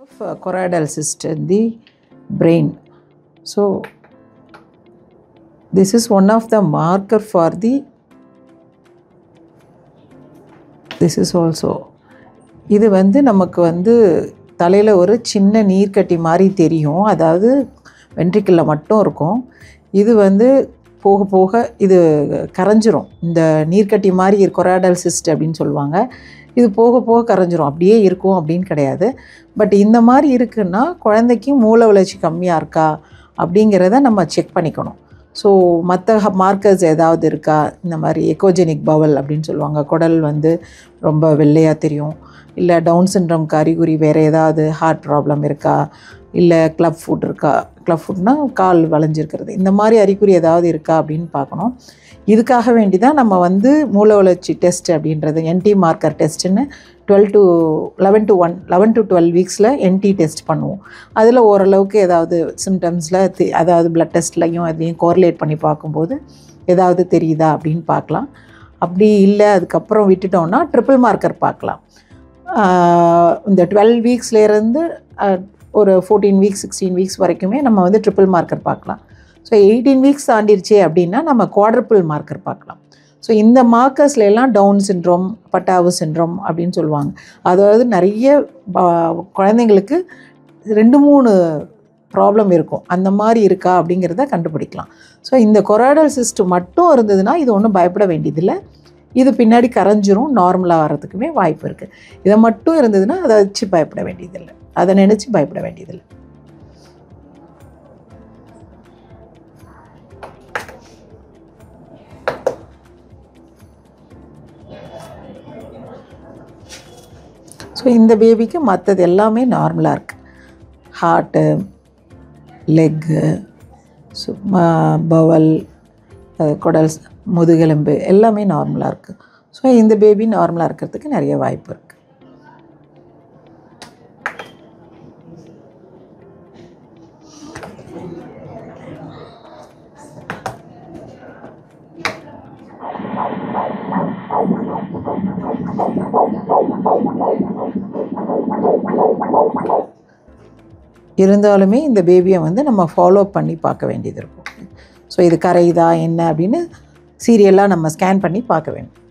of choroidal cyst in the brain. So this is one of the marker for the, this is also, இது வந்து நமக்கு வந்து தலையில் ஒரு சின்ன நீர்க்கட்டி மாதிரி தெரியும், அதாவது வென்ட்ரிக்கிளில் மட்டும் இருக்கும். இது வந்து போக போக இது கரைஞ்சிரும். இந்த நீர்க்கட்டி மாதிரி கொராய்டல் சிஸ்ட் அப்படின்னு சொல்லுவாங்க. இது போக போக கரைஞ்சிரும், அப்படியே இருக்கும் அப்படின்னு கிடையாது. பட் இந்த மாதிரி இருக்குன்னா குழந்தைக்கு மூளை வளர்ச்சி கம்மியாக இருக்கா அப்படிங்கிறத நம்ம செக் பண்ணிக்கணும். ஸோ மற்ற மார்க்கர்ஸ் ஏதாவது இருக்கா, இந்த மாதிரி எக்கோஜெனிக் பவல் அப்படின்னு சொல்லுவாங்க, குடல் வந்து ரொம்ப வெள்ளையாக தெரியும், இல்லை டவுன் சிண்ட்ரோம்க்கு அறிகுறி வேறு ஏதாவது ஹார்ட் ப்ராப்ளம் இருக்கா, இல்லை கிளப் ஃபுட் இருக்கா, கிளப் ஃபுட்னால் கால் வளைஞ்சிருக்கிறது, இந்த மாதிரி அறிகுறி ஏதாவது இருக்கா அப்படின்னு பார்க்கணும். இதுக்காக வேண்டி தான் நம்ம வந்து மூளை வளர்ச்சி டெஸ்ட் அப்படின்றது என்டி மார்க்கர் டெஸ்ட்டுன்னு 11 to 12 வீக்ஸில் என்டி டெஸ்ட் பண்ணுவோம். அதில் ஓரளவுக்கு ஏதாவது சிம்டம்ஸில் அதாவது பிளட் டெஸ்ட்லையும் அதையும் கோரிலேட் பண்ணி பார்க்கும்போது ஏதாவது தெரியுதா அப்படின்னு பார்க்கலாம். அப்படி இல்லை அதுக்கப்புறம் விட்டுட்டோம்னா ட்ரிபிள் மார்க்கர் பார்க்கலாம். இந்த 12 வீக்ஸ்லேருந்து ஒரு 14 வீக்ஸ் 16 வீக்ஸ் வரைக்குமே நம்ம வந்து ட்ரிபிள் மார்க்கர் பார்க்கலாம். ஸோ 18 வீக்ஸ் தாண்டிடுச்சு அப்படின்னா நம்ம குவாட்ரப்பிள் மார்க்கர் பார்க்கலாம். ஸோ இந்த மார்க்கர்ஸ்ல எல்லாம் டவுன் சிண்ட்ரோம், பட்டாவு சிண்ட்ரோம் அப்படின்னு சொல்லுவாங்க. அதாவது நிறைய குழந்தைங்களுக்கு 2-3 ப்ராப்ளம் இருக்கும், அந்த மாதிரி இருக்கா அப்படிங்கிறத கண்டுபிடிக்கலாம். ஸோ இந்த கொராய்டல் சிஸ்ட் மட்டும் இருந்ததுன்னா இது ஒன்றும் பயப்பட வேண்டியதில்லை, இது பின்னாடி கரைஞ்சிரும், நார்மலாக வர்றதுக்குமே வாய்ப்பு இருக்குது. இதை மட்டும் இருந்ததுன்னா அதை வச்சு பயப்பட வேண்டியதில்லை, அதை நினச்சி பயப்பட வேண்டியதில்லை. ஸோ இந்த பேபிக்கு மற்றது எல்லாமே நார்மலாக இருக்குது. ஹார்ட்டு, லெக்கு, பவல், குடல், முதுகெலும்பு எல்லாமே நார்மலாக இருக்குது. ஸோ இந்த பேபி நார்மலாக இருக்கிறதுக்கு நிறைய வாய்ப்பு இருக்குது. இருந்தாலுமே இந்த பேபியை வந்து நம்ம ஃபாலோ பண்ணி பார்க்க வேண்டியது இருக்கும். ஸோ இது கரையுதா என்ன அப்படின்னு சீரியலாக நம்ம ஸ்கேன் பண்ணி பார்க்க வேண்டும்.